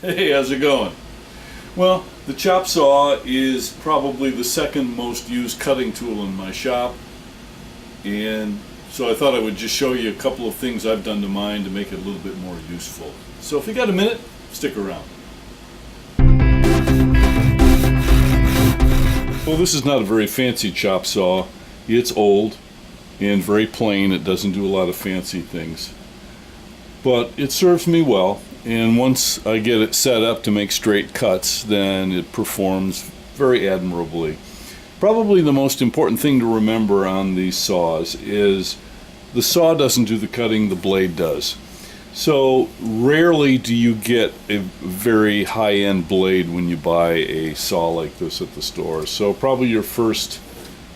Hey, how's it going? Well, the chop saw is probably the second most used cutting tool in my shop, and so I thought I would just show you a couple of things I've done to mine to make it a little bit more useful. So if you got a minute, stick around. Well, this is not a very fancy chop saw. It's old and very plain. It doesn't do a lot of fancy things, but it serves me well. And once I get it set up to make straight cuts, then it performs very admirably. Probably the most important thing to remember on these saws is the saw doesn't do the cutting, the blade does. So rarely do you get a very high-end blade when you buy a saw like this at the store. So probably your first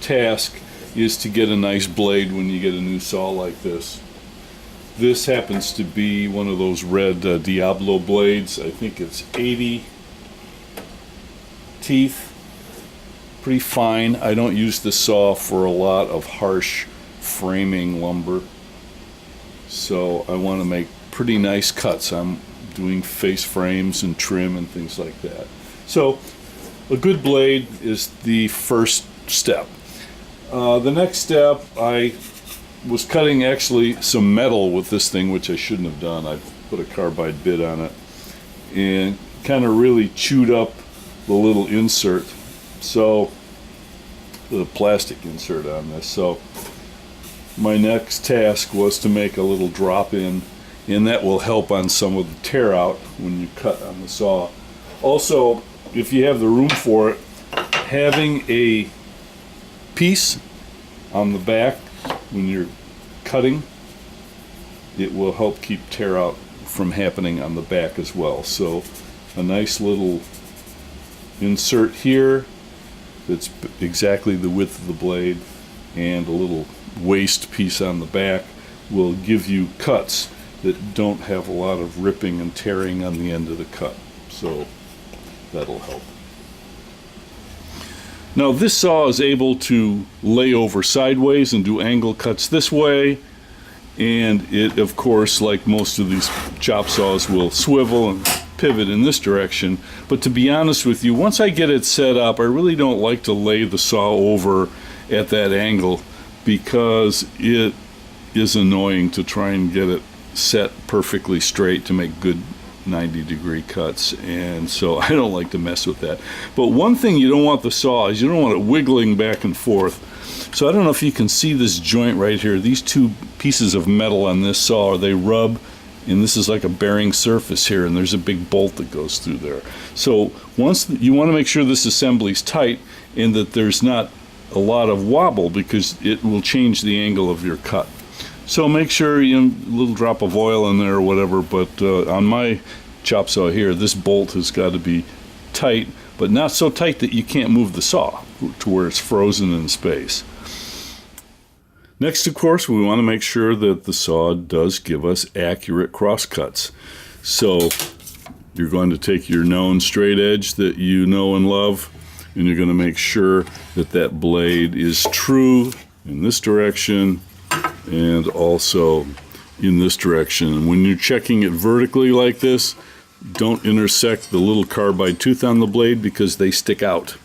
task is to get a nice blade when you get a new saw like this. This happens to be one of those red Diablo blades. I think it's 80 teeth. Pretty fine. I don't use this saw for a lot of harsh framing lumber. So I want to make pretty nice cuts. I'm doing face frames and trim and things like that. So a good blade is the first step. The next step, I was cutting actually some metal with this thing, which I shouldn't have done. I put a carbide bit on it and kind of really chewed up the little insert, so the plastic insert on this. So my next task was to make a little drop in, and that will help on some of the tear out when you cut on the saw. Also, if you have the room for it, having a piece on the back when you're cutting, it will help keep tear out from happening on the back as well. So a nice little insert here that's exactly the width of the blade, and a little waste piece on the back will give you cuts that don't have a lot of ripping and tearing on the end of the cut. So that'll help. Now this saw is able to lay over sideways and do angle cuts this way, and it of course, like most of these chop saws, will swivel and pivot in this direction. But to be honest with you, once I get it set up, I really don't like to lay the saw over at that angle, because it is annoying to try and get it set perfectly straight to make good 90-degree cuts, and so I don't like to mess with that. But one thing you don't want the saw is you don't want it wiggling back and forth. So I don't know if you can see this joint right here. These two pieces of metal on this saw, they rub, and this is like a bearing surface here, and there's a big bolt that goes through there. So once you want to make sure this assembly is tight and that there's not a lot of wobble, because it will change the angle of your cut. So make sure you know, a little drop of oil in there or whatever, but on my chop saw here, this bolt has got to be tight, but not so tight that you can't move the saw to where it's frozen in space. Next, of course, we want to make sure that the saw does give us accurate cross cuts. So you're going to take your known straight edge that you know and love, and you're going to make sure that that blade is true in this direction and also in this direction. And when you're checking it vertically like this, don't intersect the little carbide tooth on the blade, because they stick out.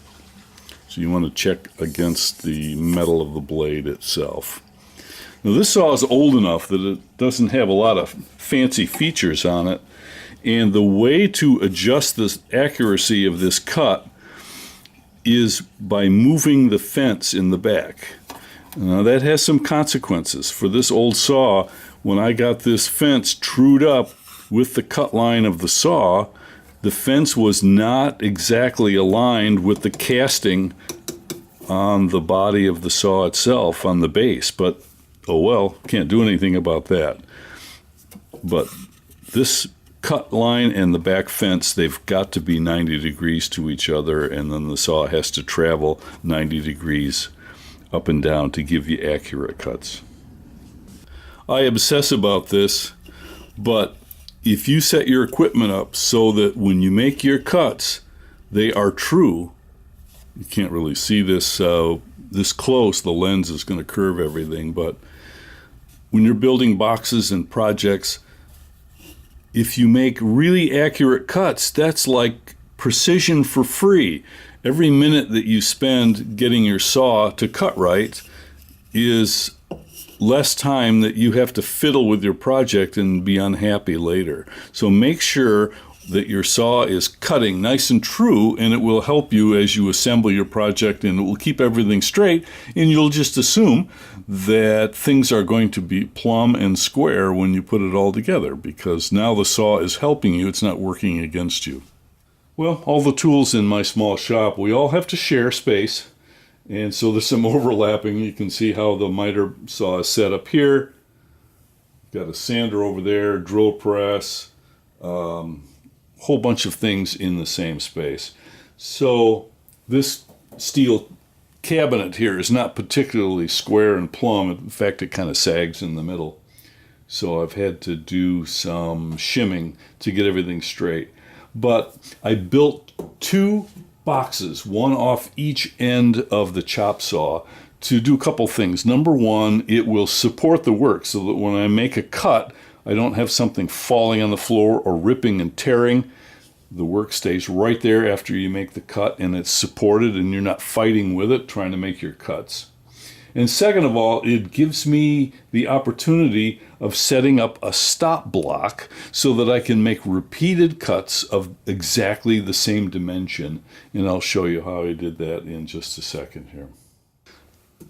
So you want to check against the metal of the blade itself. Now this saw is old enough that it doesn't have a lot of fancy features on it, and the way to adjust the accuracy of this cut is by moving the fence in the back. Now that has some consequences. For this old saw, when I got this fence trued up with the cut line of the saw, the fence was not exactly aligned with the casting on the body of the saw itself, on the base. But oh well, can't do anything about that. But this cut line and the back fence, they've got to be 90 degrees to each other, and then the saw has to travel 90 degrees up and down to give you accurate cuts. I obsess about this, but if you set your equipment up so that when you make your cuts, they are true. You can't really see this this close, the lens is going to curve everything, but when you're building boxes and projects, if you make really accurate cuts, that's like precision for free. Every minute that you spend getting your saw to cut right is less time that you have to fiddle with your project and be unhappy later. So make sure that your saw is cutting nice and true, and it will help you as you assemble your project, and it will keep everything straight, and you'll just assume that things are going to be plumb and square when you put it all together, because now the saw is helping you, it's not working against you. Well, all the tools in my small shop, we all have to share space, and so there's some overlapping. You can see how the miter saw is set up here. Got a sander over there, drill press, whole bunch of things in the same space. So this steel cabinet here is not particularly square and plumb. In fact, it kind of sags in the middle. So I've had to do some shimming to get everything straight. But I built 2 boxes, one off each end of the chop saw, to do a couple things. Number one, it will support the work so that when I make a cut, I don't have something falling on the floor or ripping and tearing. The work stays right there after you make the cut, and it's supported, and you're not fighting with it trying to make your cuts. And second of all, it gives me the opportunity of setting up a stop block so that I can make repeated cuts of exactly the same dimension. And I'll show you how I did that in just a second here.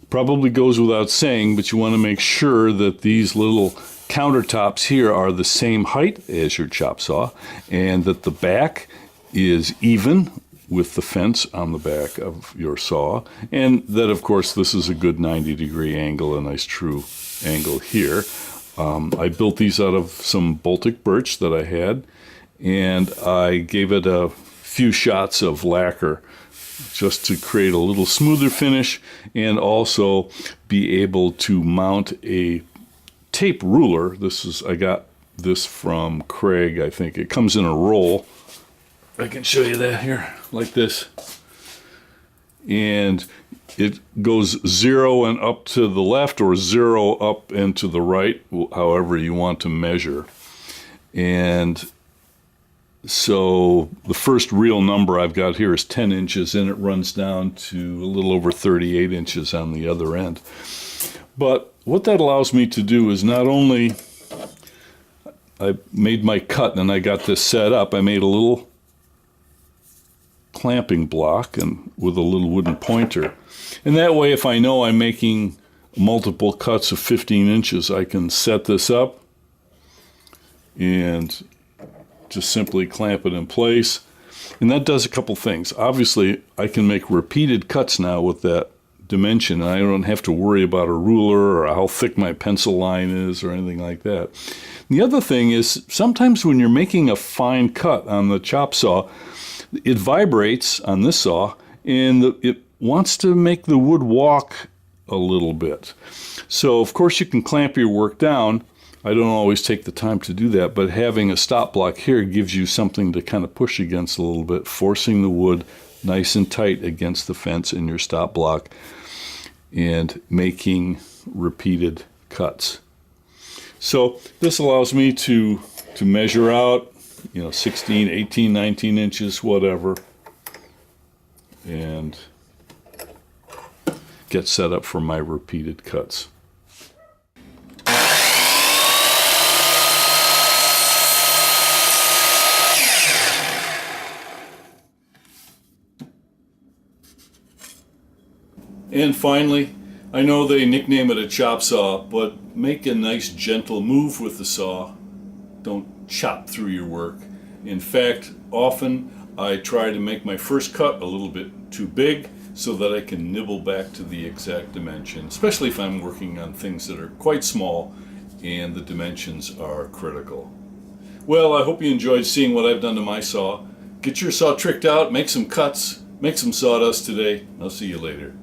Probably goes without saying, but you want to make sure that these little countertops here are the same height as your chop saw, and that the back is even with the fence on the back of your saw, and that of course this is a good 90-degree angle, a nice true angle here. I built these out of some Baltic birch that I had, and I gave it a few shots of lacquer just to create a little smoother finish, and also be able to mount a tape ruler. I got this from Craig, I think. It comes in a roll. I can show you that here, like this. And it goes 0 and up to the left, or 0 up and to the right, however you want to measure. And so the first real number I've got here is 10 inches, and it runs down to a little over 38 inches on the other end. But what that allows me to do is not only I made my cut and I got this set up, I made a little clamping block and with a little wooden pointer. And that way, if I know I'm making multiple cuts of 15 inches, I can set this up and just simply clamp it in place. And that does a couple things. Obviously, I can make repeated cuts now with that dimension, and I don't have to worry about a ruler or how thick my pencil line is or anything like that. The other thing is, sometimes when you're making a fine cut on the chop saw, it vibrates on this saw, and it wants to make the wood walk a little bit. So of course you can clamp your work down. I don't always take the time to do that, but having a stop block here gives you something to kind of push against a little bit, forcing the wood nice and tight against the fence in your stop block, and making repeated cuts. So this allows me to measure out, 16, 18, 19 inches, whatever, and get set up for my repeated cuts. And finally, I know they nickname it a chop saw, but make a nice gentle move with the saw. Don't chop through your work. In fact, often I try to make my first cut a little bit too big so that I can nibble back to the exact dimension, especially if I'm working on things that are quite small and the dimensions are critical. Well, I hope you enjoyed seeing what I've done to my saw. Get your saw tricked out, make some cuts, make some sawdust today. I'll see you later.